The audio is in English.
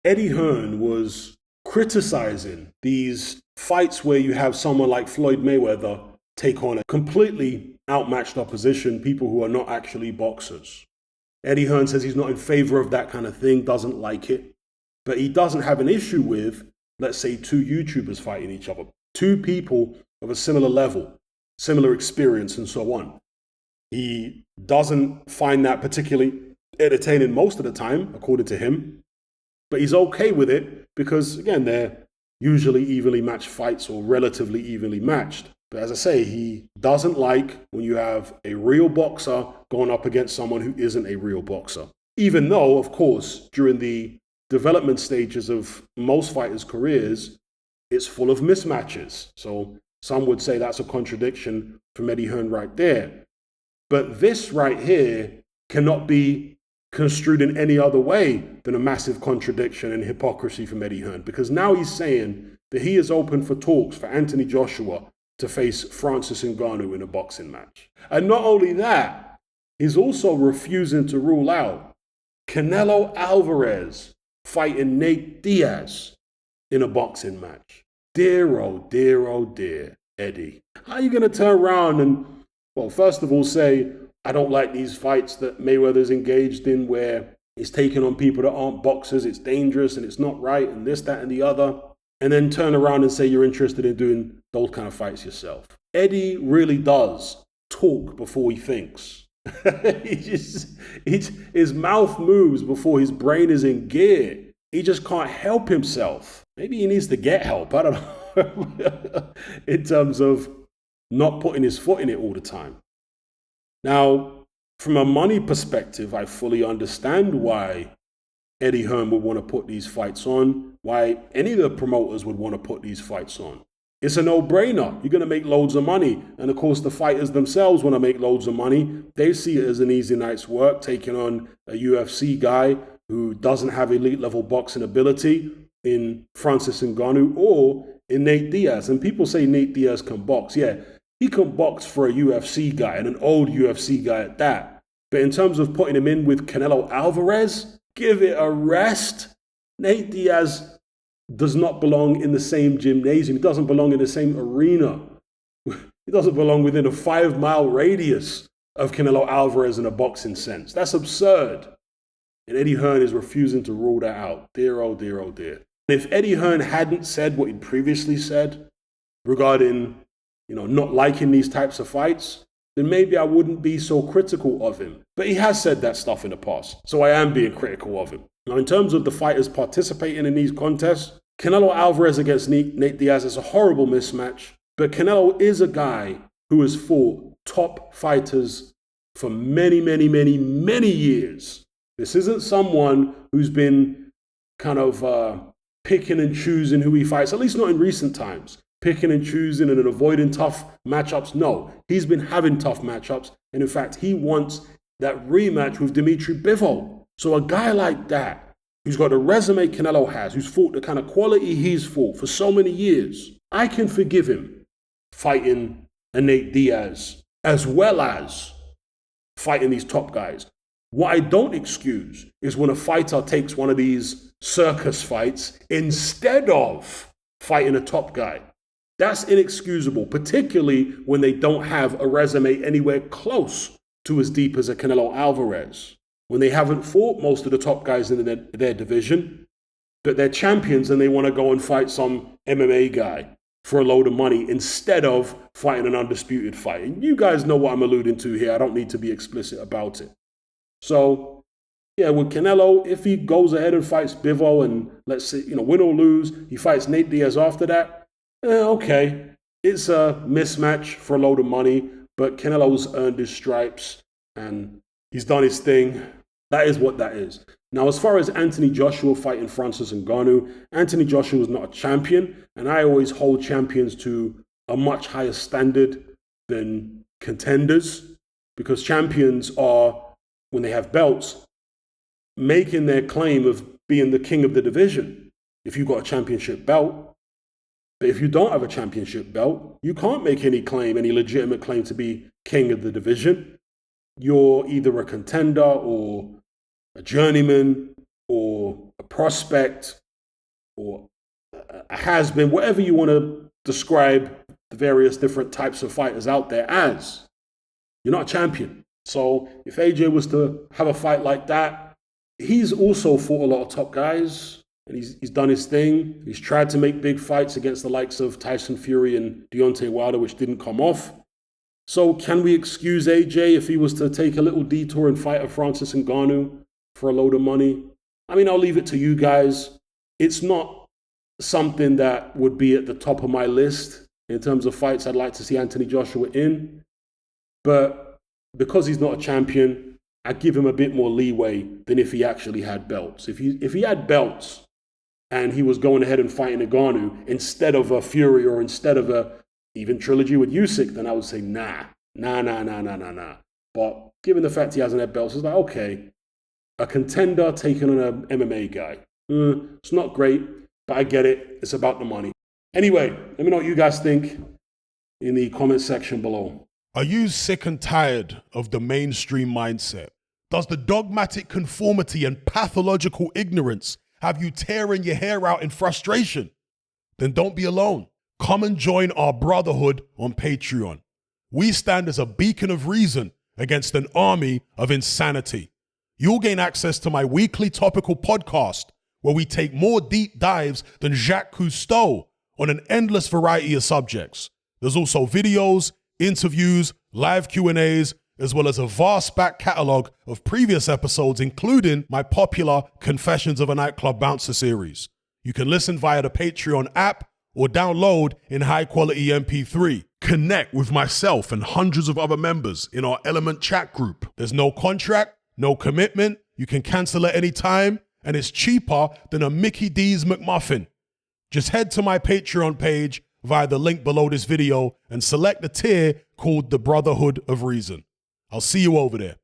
Eddie Hearn was criticizing these fights where you have someone like Floyd Mayweather take on a completely outmatched opposition, people who are not actually boxers. Eddie Hearn says he's not in favor of that kind of thing, doesn't like it, but he doesn't have an issue with, let's say, two YouTubers fighting each other, two people of a similar level, similar experience, and so on. He doesn't find that particularly entertaining most of the time, according to him, but he's okay with it because, again, they're usually evenly matched fights or relatively evenly matched. But as I say, he doesn't like when you have a real boxer going up against someone who isn't a real boxer. Even though, of course, during the development stages of most fighters' careers, it's full of mismatches. So some would say that's a contradiction from Eddie Hearn right there. But this right here cannot be construed in any other way than a massive contradiction and hypocrisy from Eddie Hearn, because now he's saying that he is open for talks for Anthony Joshua to face Francis Ngannou in a boxing match. And not only that, he's also refusing to rule out Canelo Alvarez fighting Nate Diaz in a boxing match. Dear, oh dear, Eddie. How are you going to turn around and, well, first of all say, I don't like these fights that Mayweather's engaged in where he's taking on people that aren't boxers, it's dangerous and it's not right and this, that, and the other, and then turn around and say you're interested in doing those kind of fights yourself. Eddie really does talk before he thinks. His mouth moves before his brain is in gear. He just can't help himself. Maybe he needs to get help, I don't know, in terms of not putting his foot in it all the time. Now, from a money perspective, I fully understand why Eddie Hearn would want to put these fights on, why any of the promoters would want to put these fights on. It's a no-brainer. You're going to make loads of money. And of course, the fighters themselves want to make loads of money. They see it as an easy night's work, taking on a UFC guy who doesn't have elite-level boxing ability in Francis Ngannou or in Nate Diaz. And people say Nate Diaz can box. Yeah, he can box for a UFC guy, and an old UFC guy at that. But in terms of putting him in with Canelo Alvarez, give it a rest. Nate Diaz does not belong in the same gymnasium. He doesn't belong in the same arena. He doesn't belong within a 5-mile radius of Canelo Alvarez in a boxing sense. That's absurd. And Eddie Hearn is refusing to rule that out. Dear, oh dear, oh dear. And if Eddie Hearn hadn't said what he'd previously said regarding not liking these types of fights, then maybe I wouldn't be so critical of him. But he has said that stuff in the past, so I am being critical of him. Now, in terms of the fighters participating in these contests, Canelo Alvarez against Nate Diaz is a horrible mismatch, but Canelo is a guy who has fought top fighters for many, many, many, many years. This isn't someone who's been kind of picking and choosing who he fights, at least not in recent times. Picking and choosing and avoiding tough matchups. No, he's been having tough matchups. And in fact, he wants that rematch with Dimitri Bivol. So a guy like that, who's got the resume Canelo has, who's fought the kind of quality he's fought for so many years, I can forgive him fighting a Nate Diaz as well as fighting these top guys. What I don't excuse is when a fighter takes one of these circus fights instead of fighting a top guy. That's inexcusable, particularly when they don't have a resume anywhere close to as deep as a Canelo Alvarez. When they haven't fought most of the top guys in their division, but they're champions and they want to go and fight some MMA guy for a load of money instead of fighting an undisputed fight. And you guys know what I'm alluding to here. I don't need to be explicit about it. So, yeah, with Canelo, if he goes ahead and fights Bivol and let's say, win or lose, he fights Nate Diaz after that, okay, it's a mismatch for a load of money, but Canelo's earned his stripes and he's done his thing. That is what that is. Now, as far as Anthony Joshua fighting Francis Ngannou, Anthony Joshua is not a champion, and I always hold champions to a much higher standard than contenders, because champions are, when they have belts, making their claim of being the king of the division. If you've got a championship belt, but if you don't have a championship belt, you can't make any legitimate claim to be king of the division. You're either a contender or a journeyman or a prospect or a has-been, whatever you want to describe the various different types of fighters out there as. You're not a champion. So if AJ was to have a fight like that, he's also fought a lot of top guys, and he's done his thing. He's tried to make big fights against the likes of Tyson Fury and Deontay Wilder, which didn't come off. So can we excuse AJ if he was to take a little detour and fight a Francis Ngannou for a load of money? I mean, I'll leave it to you guys. It's not something that would be at the top of my list in terms of fights I'd like to see Anthony Joshua in. But because he's not a champion, I give him a bit more leeway than if he actually had belts. If he had belts and he was going ahead and fighting Ngannou instead of a Fury or instead of a even trilogy with Usyk, then I would say nah. But given the fact he hasn't had belts, it's like, okay, a contender taking on an MMA guy. It's not great, but I get it. It's about the money. Anyway, let me know what you guys think in the comment section below. Are you sick and tired of the mainstream mindset? Does the dogmatic conformity and pathological ignorance have you tearing your hair out in frustration? Then don't be alone. Come and join our brotherhood on Patreon. We stand as a beacon of reason against an army of insanity. You'll gain access to my weekly topical podcast where we take more deep dives than Jacques Cousteau on an endless variety of subjects. There's also videos, interviews, live Q&As, as well as a vast back catalogue of previous episodes, including my popular Confessions of a Nightclub Bouncer series. You can listen via the Patreon app or download in high-quality MP3. Connect with myself and hundreds of other members in our Element chat group. There's no contract, no commitment, you can cancel at any time, and it's cheaper than a Mickey D's McMuffin. Just head to my Patreon page via the link below this video and select the tier called the Brotherhood of Reason. I'll see you over there.